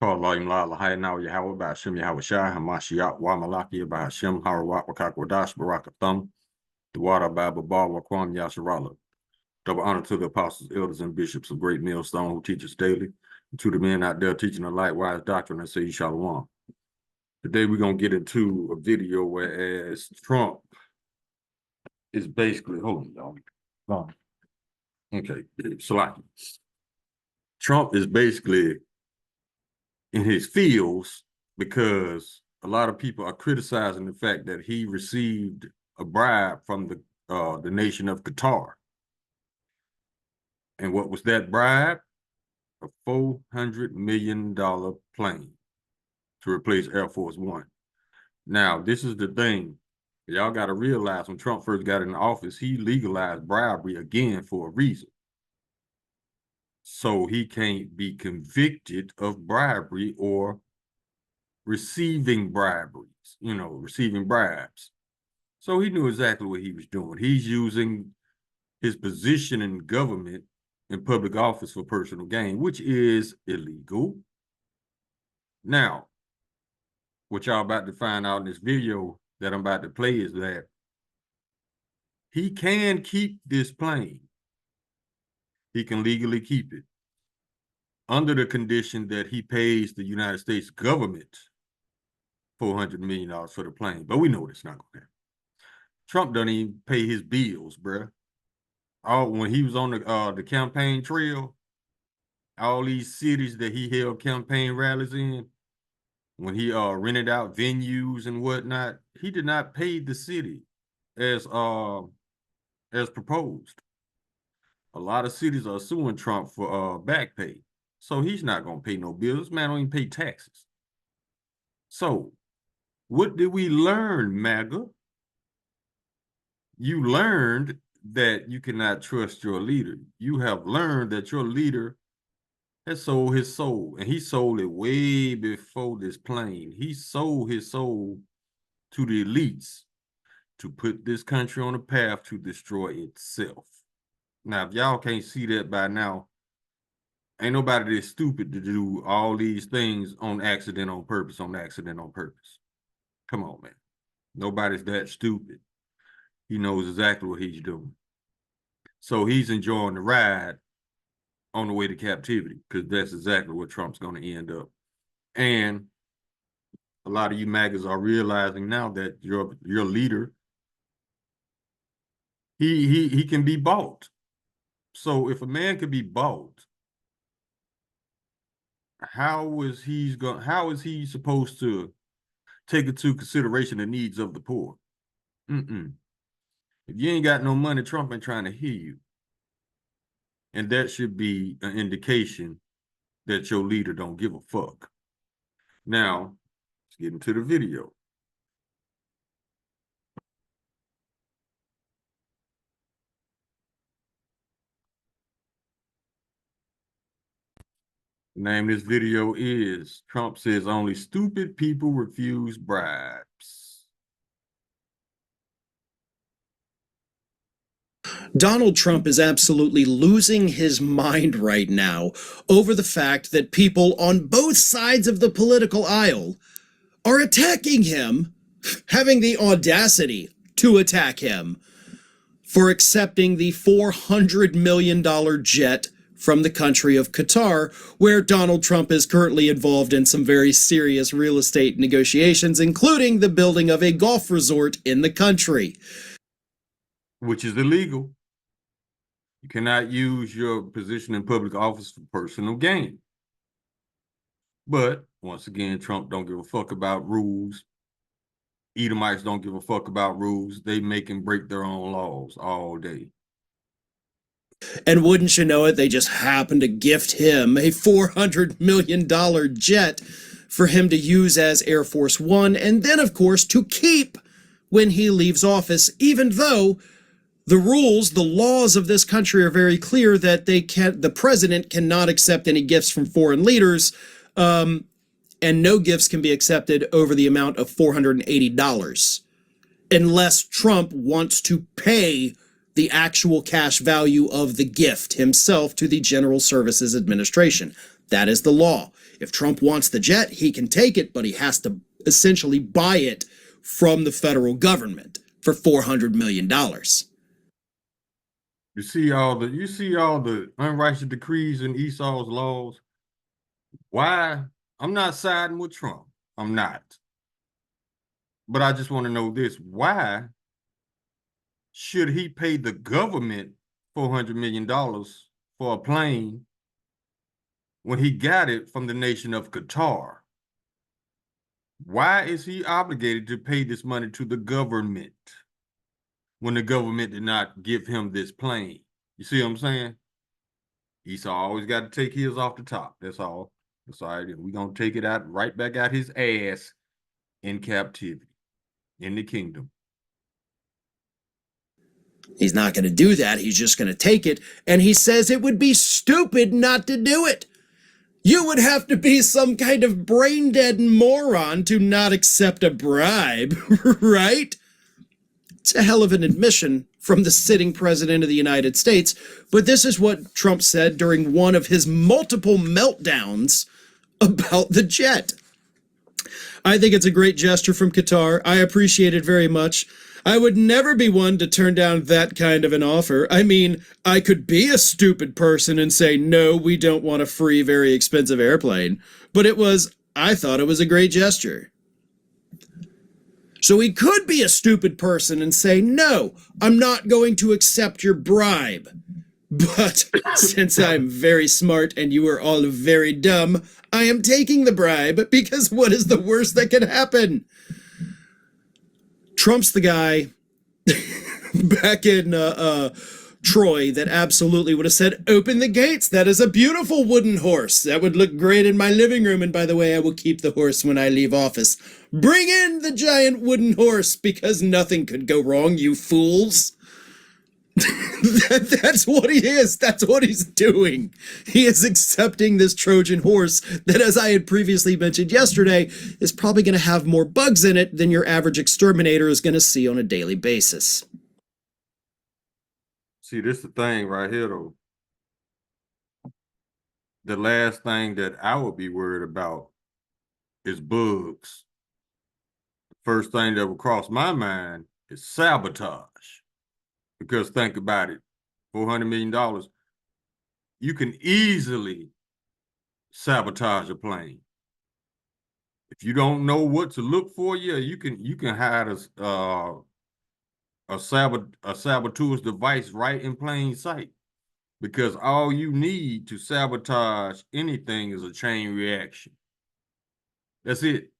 Call Volume La Lahayana Yahweh by Hashem Yahweh Shai Hamashiach Wa Malaki by Hashem Harawat Wakakwadash Barakathum the Water Bible Bar Wakwam Yasharala. Double honor to the apostles, elders, and bishops of Great Millstone who teach us daily, and to the men out there teaching the light-wise doctrine and say Shalom. Today we're gonna get into a video whereas Trump is basically Okay, Salaki. Trump is basically in his feels because a lot of people are criticizing the fact that he received a bribe from the nation of Qatar. And what was that bribe? A $400 million plane to replace Air Force One. Now, this is the thing. Y'all got to realize when Trump first got in office, he legalized bribery again for a reason. So he can't be convicted of bribery or receiving briberies, receiving bribes. So he knew exactly what he was doing. He's using his position in government in public office for personal gain, which is illegal. Now, what y'all about to find out in this video that I'm about to play is that he can keep this plane. He can legally keep it under the condition that he pays the United States government $400 million for the plane. But we know it's not going to happen. Trump doesn't even pay his bills, bruh. When he was on the campaign trail, all these cities that he held campaign rallies in, when he rented out venues and whatnot, he did not pay the city as proposed. A lot of cities are suing Trump for back pay. So he's not going to pay no bills. This man don't even pay taxes. So what did we learn, MAGA? You learned that you cannot trust your leader. You have learned that your leader has sold his soul, and he sold it way before this plane. He sold his soul to the elites to put this country on a path to destroy itself. Now, if y'all can't see that by now, ain't nobody that's stupid to do all these things on accident, on purpose, on accident, on purpose. Come on, man. Nobody's that stupid. He knows exactly what he's doing. So he's enjoying the ride on the way to captivity, because that's exactly what Trump's going to end up. And a lot of you MAGAs are realizing now that your leader, he can be bought. So if a man could be bought, how is he supposed to take into consideration the needs of the poor? If you ain't got no money, Trump ain't trying to hear you. And that should be an indication that your leader don't give a fuck. Now, let's get into the video. The name of this video is Trump Says Only Stupid People Refuse Bribes. Donald Trump is absolutely losing his mind right now over the fact that people on both sides of the political aisle are attacking him, having the audacity to attack him for accepting the $400 million jet from the country of Qatar, where Donald Trump is currently involved in some very serious real estate negotiations, including the building of a golf resort in the country. Which is illegal. You cannot use your position in public office for personal gain. But once again, Trump don't give a fuck about rules. Edomites don't give a fuck about rules. They make and break their own laws all day. And wouldn't you know it, they just happened to gift him a $400 million jet for him to use as Air Force One, and then, of course, to keep when he leaves office, even though the rules, the laws of this country are very clear that the president cannot accept any gifts from foreign leaders, and no gifts can be accepted over the amount of $480, unless Trump wants to pay the actual cash value of the gift himself to the General Services Administration. That is the law. If Trump wants the jet, he can take it, but he has to essentially buy it from the federal government for $400 million. You see all the unrighteous decrees in Esau's laws. Why? I'm not siding with Trump. I'm not. But I just want to know this. Why should he pay the government $400 million for a plane when he got it from the nation of Qatar? Why is he obligated to pay this money to the government when the government did not give him this plane? You see what I'm saying? Esau always got to take his off the top. That's all. That's all right. We're going to take it out right back out his ass in captivity, in the kingdom. He's not going to do that. He's just going to take it. And he says it would be stupid not to do it. You would have to be some kind of brain-dead moron to not accept a bribe, right? It's a hell of an admission from the sitting president of the United States, but this is what Trump said during one of his multiple meltdowns about the jet. I think it's a great gesture from Qatar. I appreciate it very much. I would never be one to turn down that kind of an offer. I mean, I could be a stupid person and say, no, we don't want a free, very expensive airplane. But I thought it was a great gesture. So he could be a stupid person and say, no, I'm not going to accept your bribe. But since I'm very smart and you are all very dumb, I am taking the bribe because what is the worst that can happen? Trump's the guy back in Troy that absolutely would have said, open the gates. That is a beautiful wooden horse. That would look great in my living room. And by the way, I will keep the horse when I leave office. Bring in the giant wooden horse because nothing could go wrong, you fools. That's what he is. That's what he's doing. He is accepting this Trojan horse that, as I had previously mentioned yesterday, is probably going to have more bugs in it than your average exterminator is going to see on a daily basis. See, this is the thing right here, though. The last thing that I would be worried about is bugs. The first thing that would cross my mind is sabotage. Because think about it, $400 million, you can easily sabotage a plane. If you don't know what to look for, yeah, you can hide a saboteur's device right in plain sight. Because all you need to sabotage anything is a chain reaction. That's it.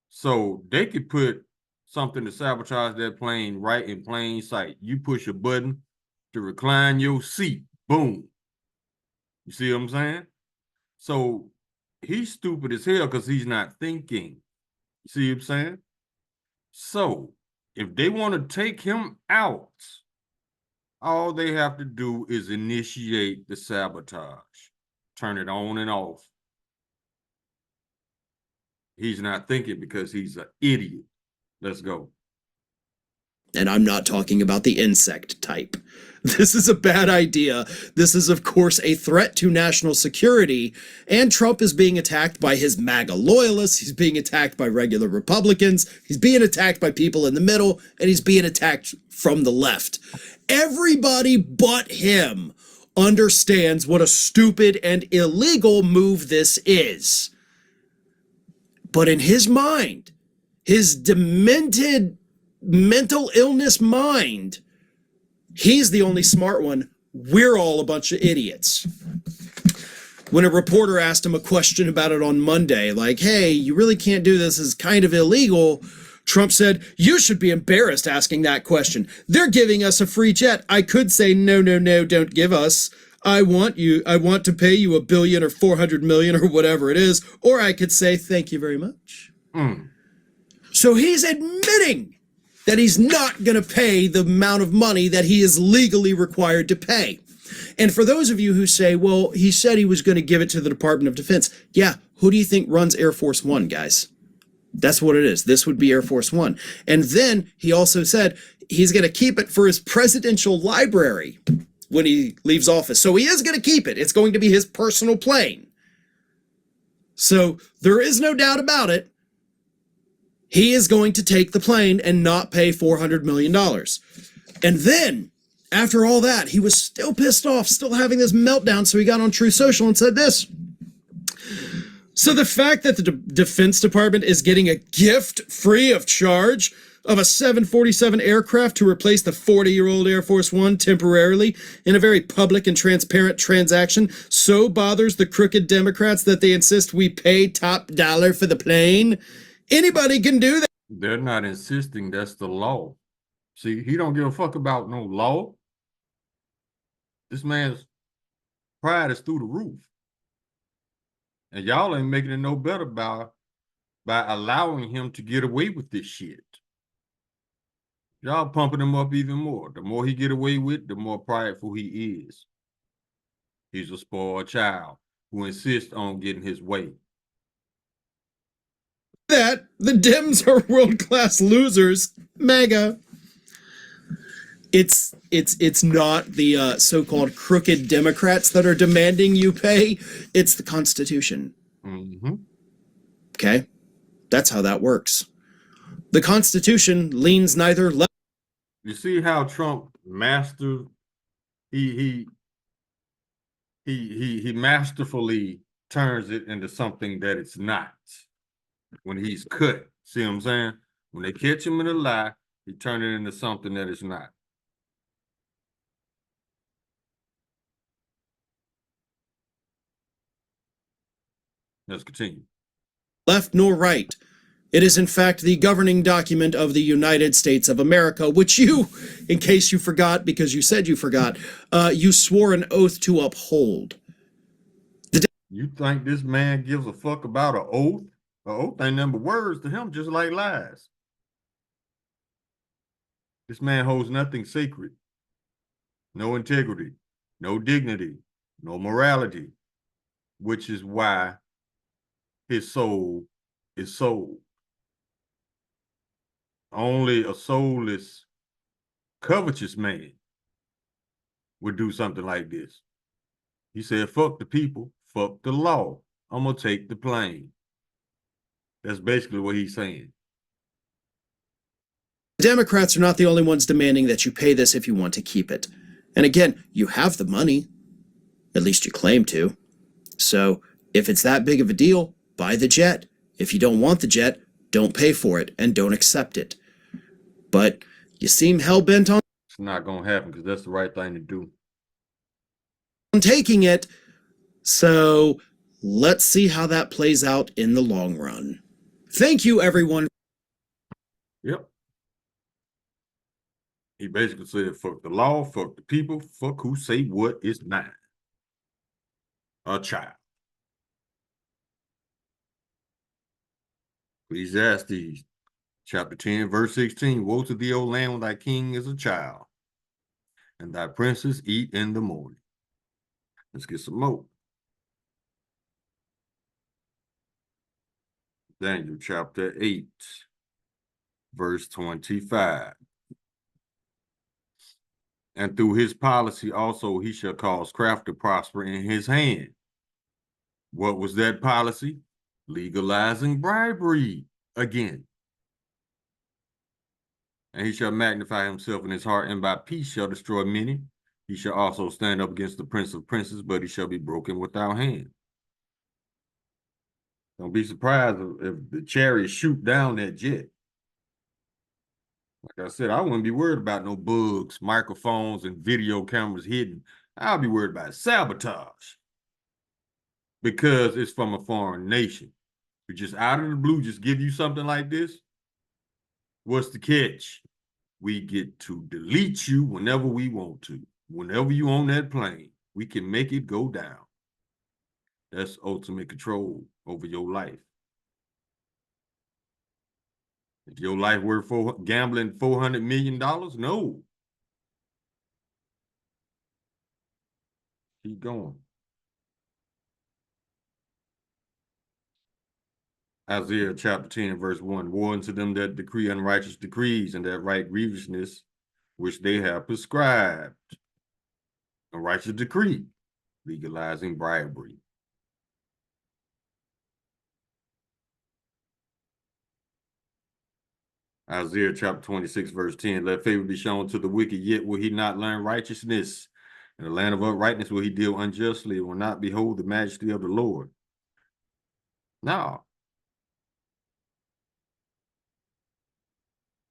So they could put something to sabotage that plane right in plain sight. You push a button to recline your seat. Boom. You see what I'm saying? So he's stupid as hell because he's not thinking. You see what I'm saying? So if they want to take him out, all they have to do is initiate the sabotage. Turn it on and off. He's not thinking because he's an idiot. Let's go. And I'm not talking about the insect type. This is a bad idea. This is, of course, a threat to national security. And Trump is being attacked by his MAGA loyalists. He's being attacked by regular Republicans. He's being attacked by people in the middle. And he's being attacked from the left. Everybody but him understands what a stupid and illegal move this is. But in his mind, his demented mental illness mind, he's the only smart one. We're all a bunch of idiots. When a reporter asked him a question about it on Monday, like, hey, you really can't do this, it's kind of illegal, Trump said, you should be embarrassed asking that question. They're giving us a free jet. I could say, no, don't give us. I want to pay you $1 billion or 400 million or whatever it is. Or I could say, thank you very much. So he's admitting that he's not going to pay the amount of money that he is legally required to pay. And for those of you who say, well, he said he was going to give it to the Department of Defense. Yeah, who do you think runs Air Force One, guys? That's what it is. This would be Air Force One. And then he also said, he's going to keep it for his presidential library when he leaves office. So he is going to keep it. It's going to be his personal plane. So there is no doubt about it. He is going to take the plane and not pay $400 million. And then, after all that, he was still pissed off, still having this meltdown, so he got on Truth Social and said this. So the fact that the Defense Department is getting a gift free of charge of a 747 aircraft to replace the 40-year-old Air Force One temporarily in a very public and transparent transaction so bothers the crooked Democrats that they insist we pay top dollar for the plane. Anybody can do that. They're not insisting, that's the law. See, he don't give a fuck about no law. This man's pride is through the roof. And y'all ain't making it no better by allowing him to get away with this shit. Y'all pumping him up even more. The more he get away with, the more prideful he is. He's a spoiled child who insists on getting his way. That the Dems are world-class losers. Mega. It's not the so-called crooked Democrats that are demanding you pay. It's the Constitution. Mm-hmm. Okay? That's how that works. The Constitution leans neither left. You see how Trump mastered, he masterfully turns it into something that it's not when he's cut. See what I'm saying? When they catch him in a lie, he turns it into something that it's not. Let's continue. Left nor right. It is in fact the governing document of the United States of America, which you, in case you forgot, because you said you forgot, you swore an oath to uphold. You think this man gives a fuck about an oath? An oath ain't nothing but words to him, just like lies. This man holds nothing sacred. No integrity, no dignity, no morality, which is why his soul is sold. Only a soulless, covetous man would do something like this. He said, fuck the people, fuck the law. I'm going to take the plane. That's basically what he's saying. Democrats are not the only ones demanding that you pay this if you want to keep it. And again, you have the money. At least you claim to. So if it's that big of a deal, buy the jet. If you don't want the jet, don't pay for it and don't accept it. But you seem hell-bent on It's not going to happen because that's the right thing to do. Taking it. So let's see how that plays out in the long run. Thank you, everyone. Yep. He basically said, fuck the law, fuck the people, fuck who say what is not. A child. Ecclesiastes chapter 10, verse 16. Woe to thee, O land, when thy king is a child, and thy princes eat in the morning. Let's get some more. Daniel chapter 8, verse 25. And through his policy also he shall cause craft to prosper in his hand. What was that policy? Legalizing bribery again. And he shall magnify himself in his heart, and by peace shall destroy many. He shall also stand up against the prince of princes, but he shall be broken without hand. Don't be surprised if the chariots shoot down that jet. Like I said, I wouldn't be worried about no bugs, microphones, and video cameras hidden. I'll be worried about sabotage because it's from a foreign nation. We just out of the blue just give you something like this. What's the catch? We get to delete you whenever we want to. Whenever you on that plane, we can make it go down. That's ultimate control over your life. Is your life worth gambling $400 million? No. Keep going. Isaiah chapter 10, verse 1. Woe unto them that decree unrighteous decrees and that write grievousness which they have prescribed. A righteous decree legalizing bribery. Isaiah chapter 26, verse 10, let favor be shown to the wicked, yet will he not learn righteousness. In the land of uprightness will he deal unjustly, and will not behold the majesty of the Lord. No.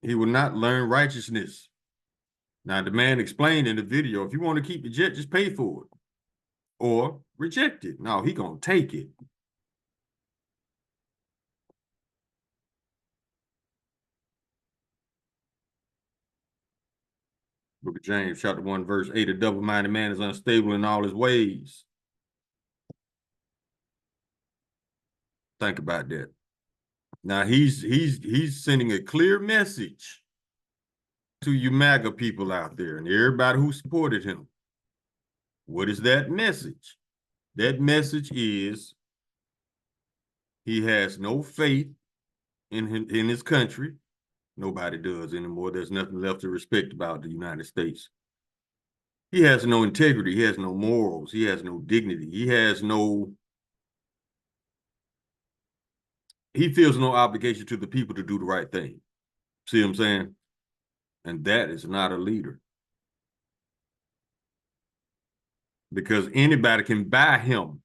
He will not learn righteousness. Now, the man explained in the video, if you want to keep the jet, just pay for it. Or reject it. No, he gonna take it. Book of James, chapter 1, verse 8, a double-minded man is unstable in all his ways. Think about that. Now he's sending a clear message to you MAGA people out there and everybody who supported him. What is that message? That message is he has no faith in his country. Nobody does anymore. There's nothing left to respect about the United States. He has no integrity. He has no morals. He has no dignity. He feels no obligation to the people to do the right thing. See what I'm saying? And that is not a leader. Because anybody can buy him.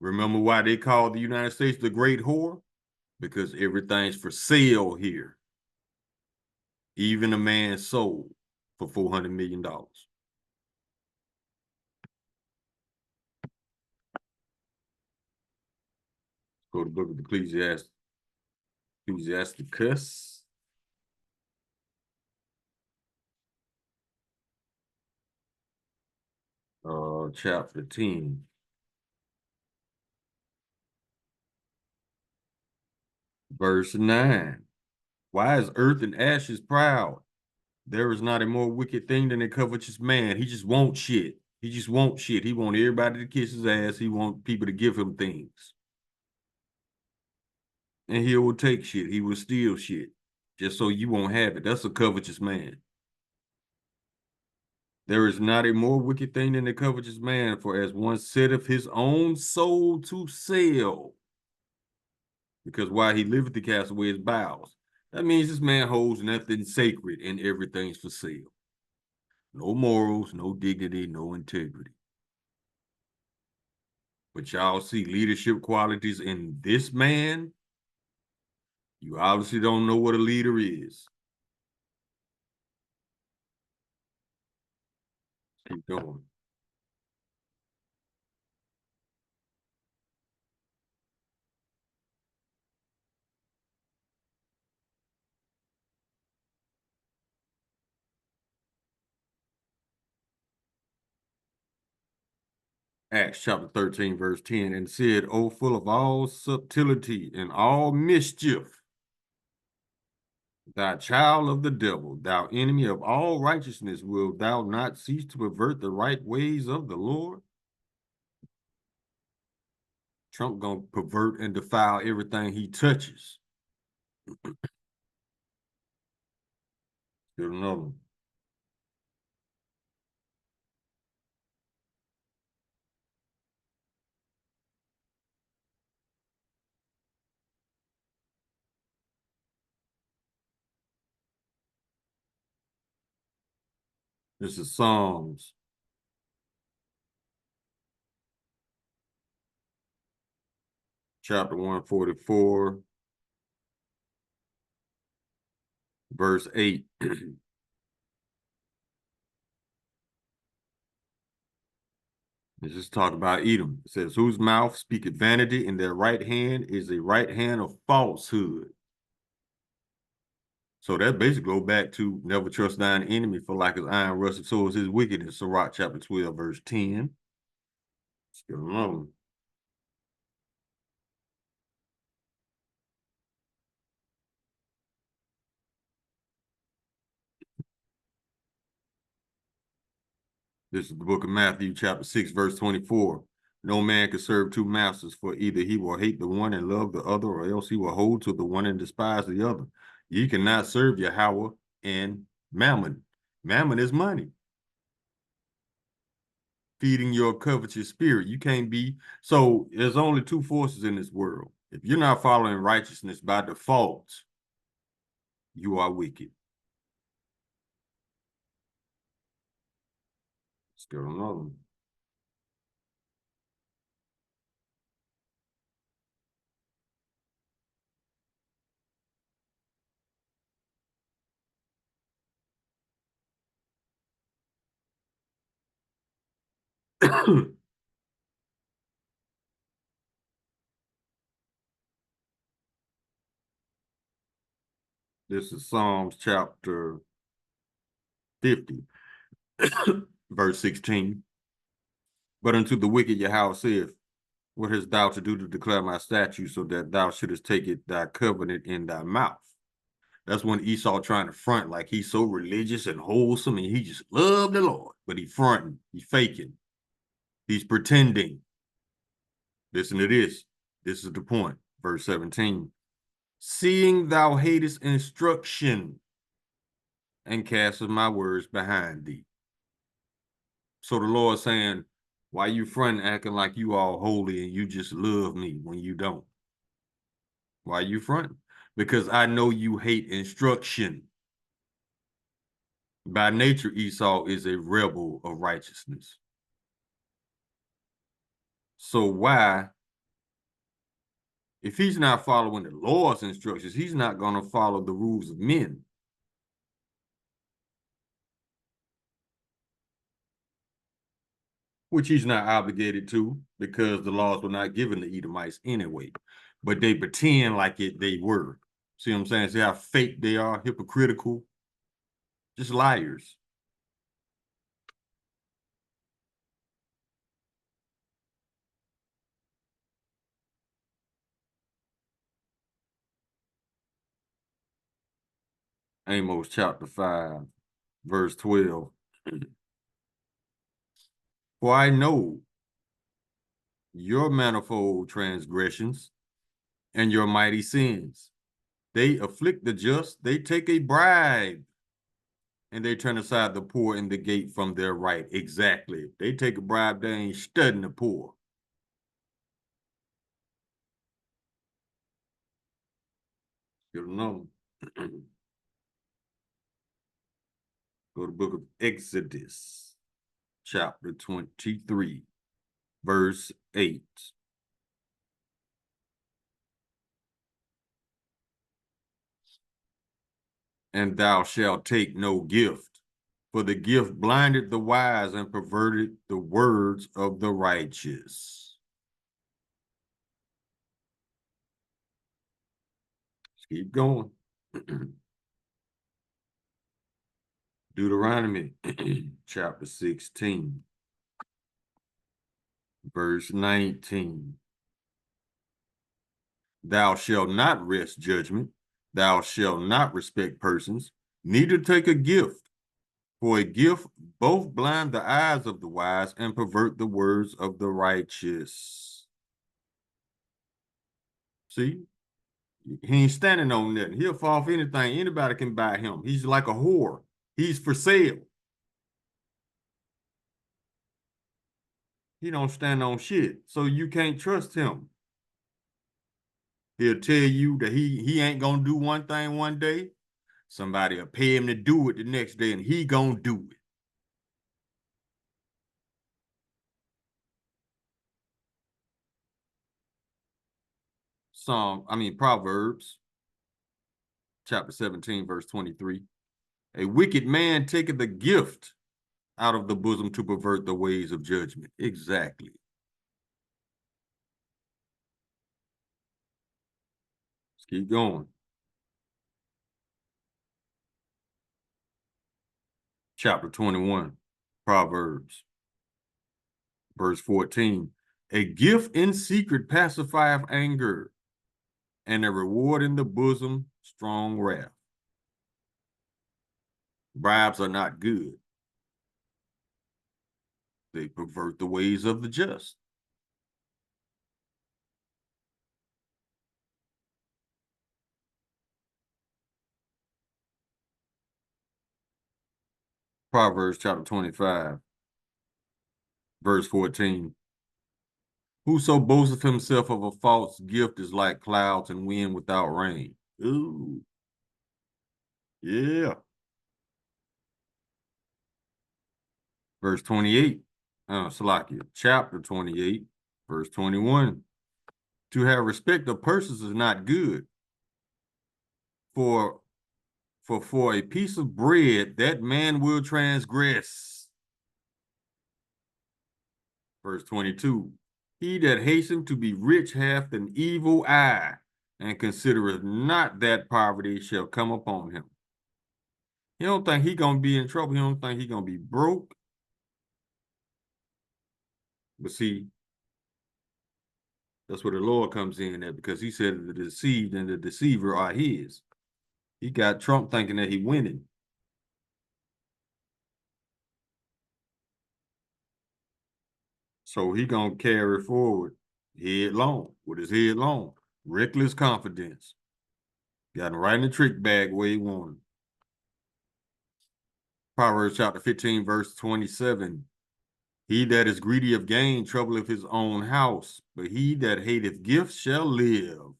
Remember why they called the United States the Great Whore? Because everything's for sale here. Even a man's soul for $400 million. Go to the book of Ecclesiasticus. Chapter 10. Verse 9. Why is earth and ashes proud? There is not a more wicked thing than a covetous man. He just wants shit. He just wants shit. He wants everybody to kiss his ass. He wants people to give him things. And he will take shit. He will steal shit just so you won't have it. That's a covetous man. There is not a more wicked thing than a covetous man, for as one setteth his own soul to sell, because while he liveth to cast away his bowels. That means this man holds nothing sacred and everything's for sale. No morals, no dignity, no integrity. But y'all see leadership qualities in this man. You obviously don't know what a leader is. Keep going. Acts chapter 13, verse 10, and said, O full of all subtlety and all mischief, thou child of the devil, thou enemy of all righteousness, wilt thou not cease to pervert the right ways of the Lord? Trump gonna pervert and defile everything he touches. Here's another one. This is Psalms chapter 144, verse 8. This is talking about Edom. It says, whose mouth speaketh vanity, and their right hand is a right hand of falsehood. So that basically go back to never trust thine enemy, for like his iron rusted, so is his wickedness. Sirach chapter 12, verse 10. Let's get another one. This is the book of Matthew, chapter 6, verse 24. No man can serve two masters, for either he will hate the one and love the other, or else he will hold to the one and despise the other. Ye cannot serve Yahweh in mammon. Mammon is money. Feeding your covetous spirit. You can't be. So there's only two forces in this world. If you're not following righteousness by default, you are wicked. Let's go to another one. This is Psalms chapter 50, verse 16. But unto the wicked Yahweh saith, what hast thou to do to declare my statutes, so that thou shouldest take it thy covenant in thy mouth? That's when Esau trying to front like he's so religious and wholesome and he just loved the Lord, but he fronting, he faking, he's pretending. Listen to this. This is the point. Verse 17. Seeing thou hatest instruction and castest my words behind thee. So the Lord saying, why you fronting acting like you all holy and you just love me when you don't? Why you fronting? Because I know you hate instruction. By nature, Esau is a rebel of righteousness. So why, if he's not following the Lord's instructions, he's not going to follow the rules of men. Which he's not obligated to because the laws were not given to Edomites anyway. But they pretend like they were. See what I'm saying? See how fake they are, hypocritical, just liars. Amos chapter 5, verse 12. For I know your manifold transgressions and your mighty sins. They afflict the just, they take a bribe, and they turn aside the poor in the gate from their right. Exactly. They take a bribe, they ain't studying the poor. You know. Go to the book of Exodus, chapter 23, verse 8. And thou shalt take no gift, for the gift blinded the wise and perverted the words of the righteous. Let's keep going. Deuteronomy, chapter 16, verse 19. Thou shalt not wrest judgment, thou shalt not respect persons, neither take a gift. For a gift both blind the eyes of the wise and pervert the words of the righteous. See, he ain't standing on nothing. He'll fall for anything. Anybody can buy him. He's like a whore. He's for sale. He don't stand on shit, so you can't trust him. He'll tell you that he ain't gonna do one thing one day. Somebody will pay him to do it the next day, and he gonna do it. Proverbs, chapter 17, verse 23. A wicked man taketh a gift out of the bosom to pervert the ways of judgment. Exactly. Let's keep going. Chapter 21, Proverbs, verse 14. A gift in secret pacifieth anger, and a reward in the bosom, strong wrath. Bribes are not good. They pervert the ways of the just. Proverbs chapter 25, verse 14. Whoso boasteth himself of a false gift is like clouds and wind without rain. Ooh, yeah. Verse 28, Salakia, chapter 28, verse 21. To have respect of persons is not good, for for a piece of bread that man will transgress. Verse 22. He that hasteneth to be rich hath an evil eye, and considereth not that poverty shall come upon him. He don't think he gonna be in trouble. He don't think he gonna be broke. But see, that's where the Lord comes in at, because he said the deceived and the deceiver are his. He got Trump thinking that he winning. So he gonna carry forward headlong, with his head long. Reckless confidence. Got him right in the trick bag where he wanted. Proverbs chapter 15, verse 27. He that is greedy of gain troubleth his own house, but he that hateth gifts shall live.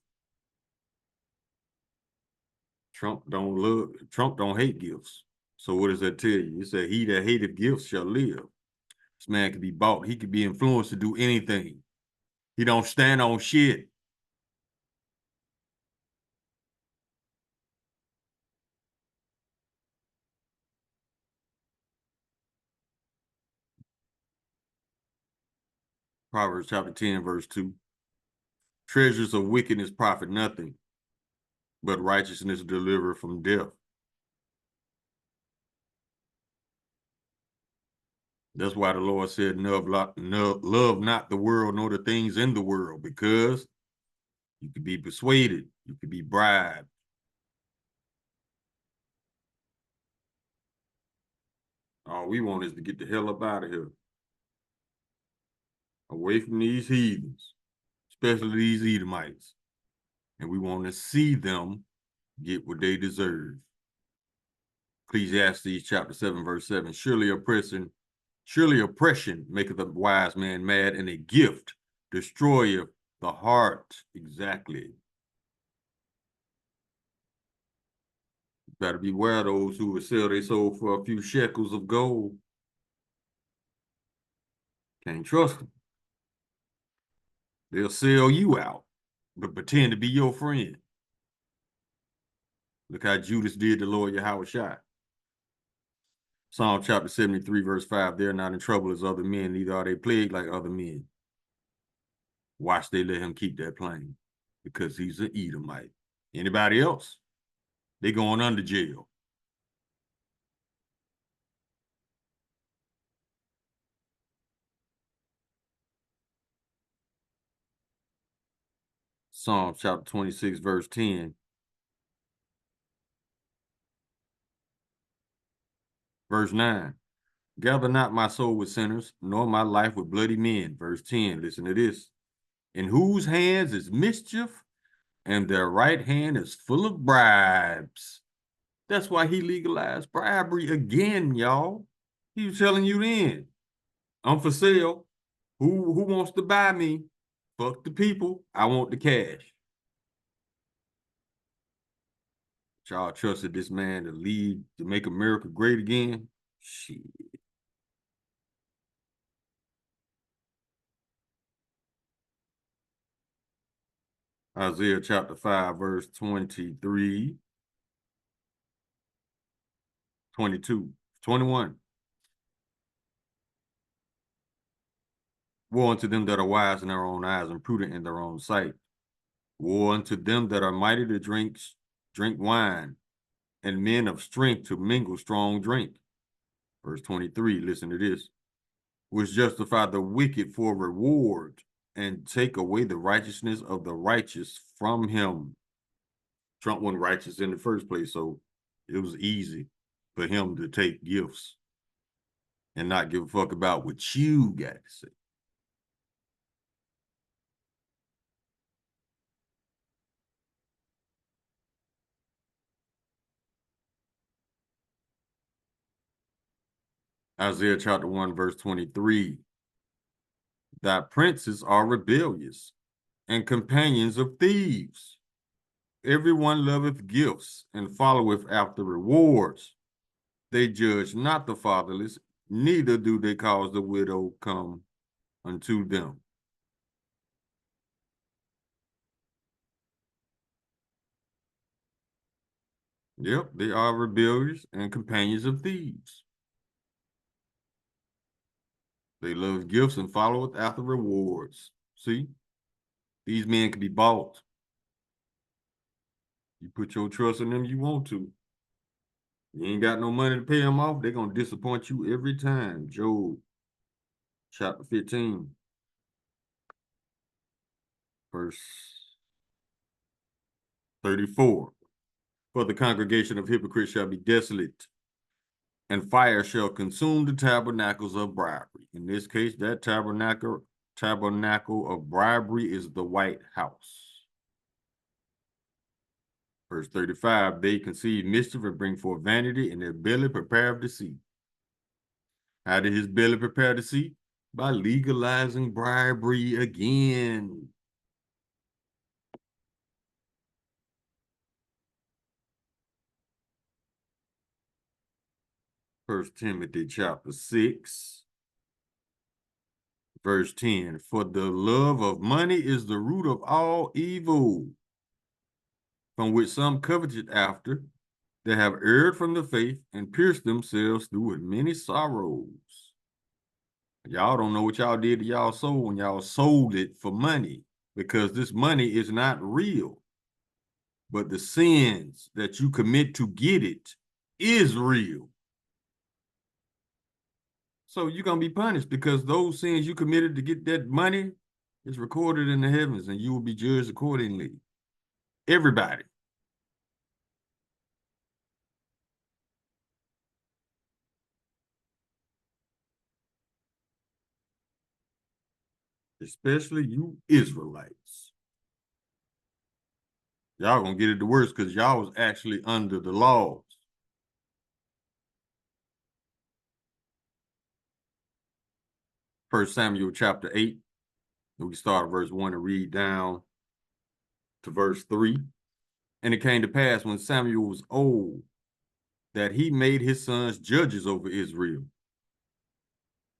Trump don't hate gifts. So what does that tell you? It said, he that hateth gifts shall live. This man could be bought. He could be influenced to do anything. He don't stand on shit. Proverbs chapter 10, verse 2. Treasures of wickedness profit nothing, but righteousness deliver from death. That's why the Lord said, love not the world nor the things in the world, because you could be persuaded, you could be bribed. All we want is to get the hell up out of here, away from these heathens, especially these Edomites. And we want to see them get what they deserve. Ecclesiastes chapter 7, verse 7. Surely oppression maketh a wise man mad, and a gift destroyeth the heart. Exactly. Better beware those who will sell their soul for a few shekels of gold. Can't trust them. They'll sell you out, but pretend to be your friend. Look how Judas did the Lord Yahushua. Psalm chapter 73, verse 5. They're not in trouble as other men, neither are they plagued like other men. Watch they let him keep that plane, because he's an Edomite. Anybody else? They going under jail. Psalm chapter 26, verse 10. Verse 9. Gather not my soul with sinners, nor my life with bloody men. Verse 10. Listen to this. In whose hands is mischief, and their right hand is full of bribes. That's why he legalized bribery again, y'all. He was telling you then, I'm for sale. Who wants to buy me? Fuck the people. I want the cash. Y'all trusted this man to lead, to make America great again? Shit. Isaiah chapter 5, verse 23, 22, 21. Woe unto them that are wise in their own eyes and prudent in their own sight. Woe unto them that are mighty to drink wine, and men of strength to mingle strong drink. Verse 23, listen to this. Which justify the wicked for reward, and take away the righteousness of the righteous from him. Trump wasn't righteous in the first place, so it was easy for him to take gifts and not give a fuck about what you got to say. Isaiah chapter 1, verse 23. Thy princes are rebellious and companions of thieves. Everyone loveth gifts and followeth after rewards. They judge not the fatherless, neither do they cause the widow come unto them. Yep, they are rebellious and companions of thieves. They love gifts and followeth after rewards. See, these men can be bought. You put your trust in them, you want to. You ain't got no money to pay them off, they're going to disappoint you every time. Job chapter 15, verse 34. For the congregation of hypocrites shall be desolate, and fire shall consume the tabernacles of bribery. In this case, that tabernacle of bribery is the White House. Verse 35, they conceive mischief and bring forth vanity, and their belly prepare deceit. How did his belly prepare deceit? By legalizing bribery again. First Timothy chapter 6, verse 10. For the love of money is the root of all evil, from which some coveted after, that have erred from the faith and pierced themselves through with many sorrows. Y'all don't know what y'all did to y'all soul when y'all sold it for money, because this money is not real. But the sins that you commit to get it is real. So you're going to be punished because those sins you committed to get that money is recorded in the heavens, and you will be judged accordingly. Everybody. Especially you Israelites. Y'all gonna get it the worst because y'all was actually under the laws. First Samuel chapter 8. We start at verse 1 and read down to verse 3. And it came to pass when Samuel was old that he made his sons judges over Israel.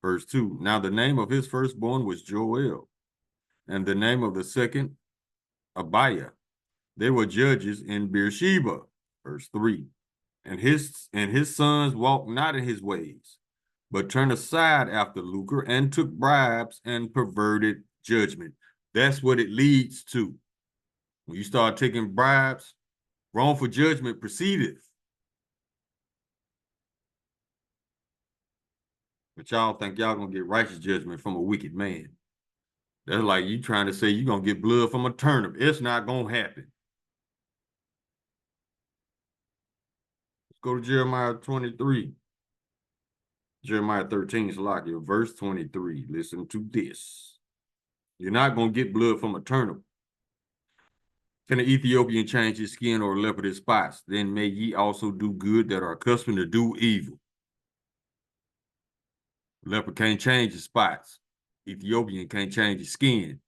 Verse 2. Now the name of his firstborn was Joel, and the name of the second Abiah. They were judges in Beersheba. Verse 3. And his sons walked not in his ways, but turned aside after lucre and took bribes and perverted judgment. That's what it leads to. When you start taking bribes, wrongful judgment proceedeth. But y'all think y'all gonna get righteous judgment from a wicked man. That's like you trying to say you're gonna get blood from a turnip. It's not gonna happen. Let's go to Jeremiah 23. Jeremiah 13 is like your verse 23. Listen to this. You're not gonna get blood from a turnip. Can an Ethiopian change his skin or a leopard his spots? Then may ye also do good that are accustomed to do evil. Leopard can't change his spots. Ethiopian can't change his skin.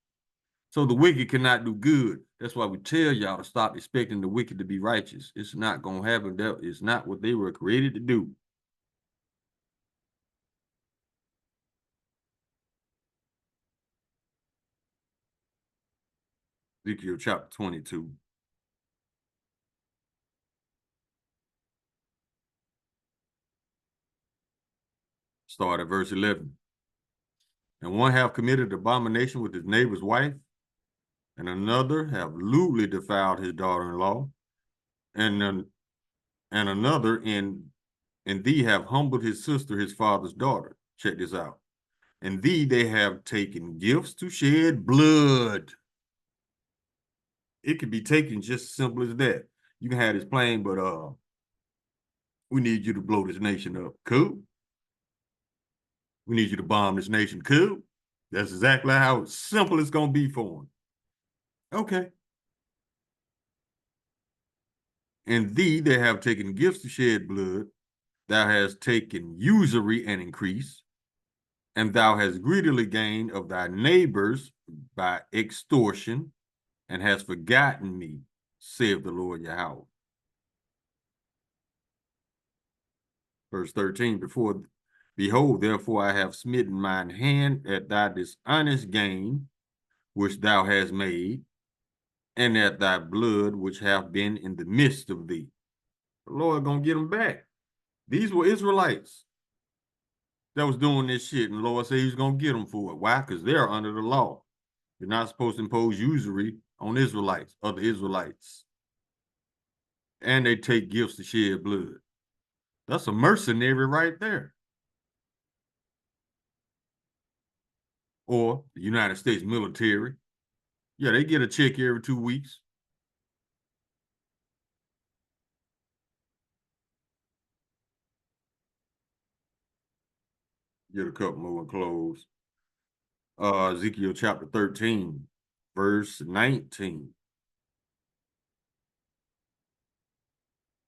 So the wicked cannot do good. That's why we tell y'all to stop expecting the wicked to be righteous. It's not going to happen. That is not what they were created to do. Ezekiel chapter 22. Start at verse 11. And one have committed abomination with his neighbor's wife, and another have lewdly defiled his daughter-in-law, and another in thee have humbled his sister, his father's daughter. Check this out. And thee they have taken gifts to shed blood. It can be taken just as simple as that. You can have this plane, but we need you to blow this nation up. Cool. We need you to bomb this nation. Cool. That's exactly how simple it's gonna be for them. Okay. And thee they have taken gifts to shed blood. thou hast taken usury and increase, and thou hast greedily gained of thy neighbors by extortion, and hast forgotten me, saith the Lord Yahweh. Verse 13, behold, therefore I have smitten mine hand at thy dishonest gain, which thou hast made, and at thy blood, which hath been in the midst of thee. The Lord gonna get them back. These were Israelites that was doing this shit, and the Lord said he's gonna get them for it. Why? Because they're under the law. You're not supposed to impose usury on Israelites, other Israelites. And they take gifts to shed blood. That's a mercenary right there. Or the United States military. Yeah, they get a check every 2 weeks. Get a couple more and close. Ezekiel chapter 13, verse 19.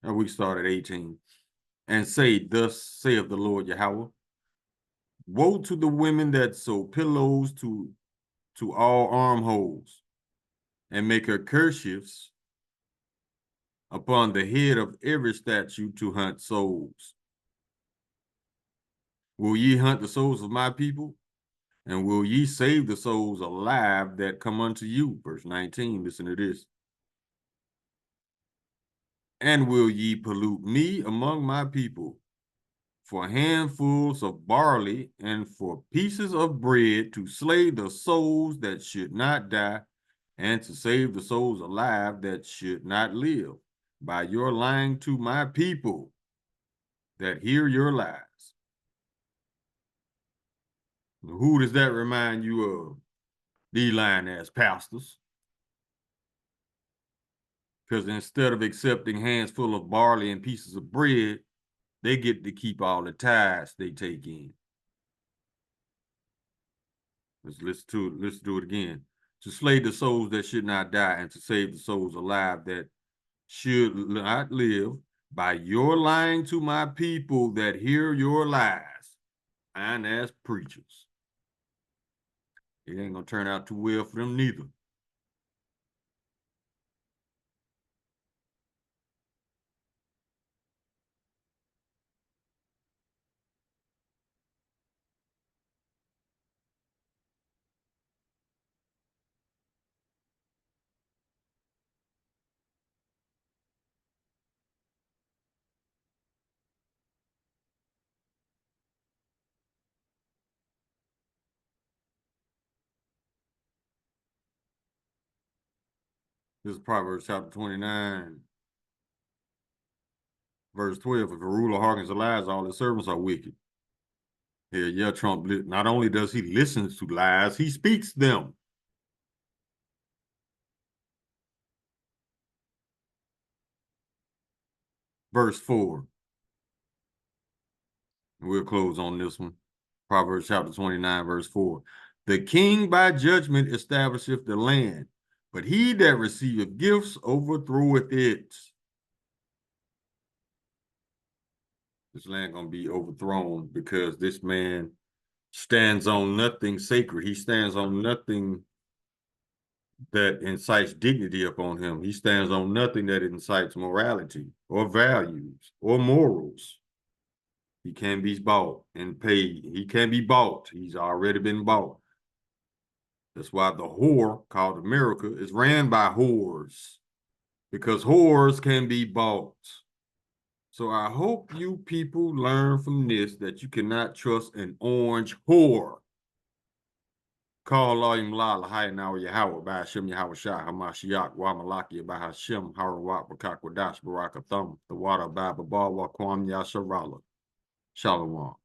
And we start at 18. And say, thus saith the Lord Yahweh, woe to the women that sew pillows to all armholes, and make her kerchiefs upon the head of every statue to hunt souls. Will ye hunt the souls of my people? And will ye save the souls alive that come unto you? Verse 19, listen to this. And will ye pollute me among my people for handfuls of barley and for pieces of bread to slay the souls that should not die and to save the souls alive that should not live by your lying to my people that hear your lies? Who does that remind you of? These lying ass pastors. Because instead of accepting hands full of barley and pieces of bread, they get to keep all the tithes they take in. Let's do it again. To slay the souls that should not die and to save the souls alive that should not live by your lying to my people that hear your lies. And as preachers. It ain't gonna turn out too well for them neither. This is Proverbs chapter 29, verse 12. If a ruler hearkens to lies, all his servants are wicked. Yeah, Trump, not only does he listen to lies, he speaks them. Verse 4. We'll close on this one. Proverbs chapter 29, verse 4. The king by judgment establisheth the land, but he that receiveth gifts overthroweth it. This land gonna be overthrown because this man stands on nothing sacred. He stands on nothing that incites dignity upon him. He stands on nothing that incites morality or values or morals. He can be bought and paid. He can be bought. He's already been bought. That's why the whore called America is ran by whores, because whores can be bought. So I hope you people learn from this that you cannot trust an orange whore. Call Layim La Lahayanawa Yahweh by Hashem Yahweh Shah Hamashiach Wa Malakia by Hashem Harawat Bakakwadash Barakathum the water by Babawa Kwam Yasharala. Shalom.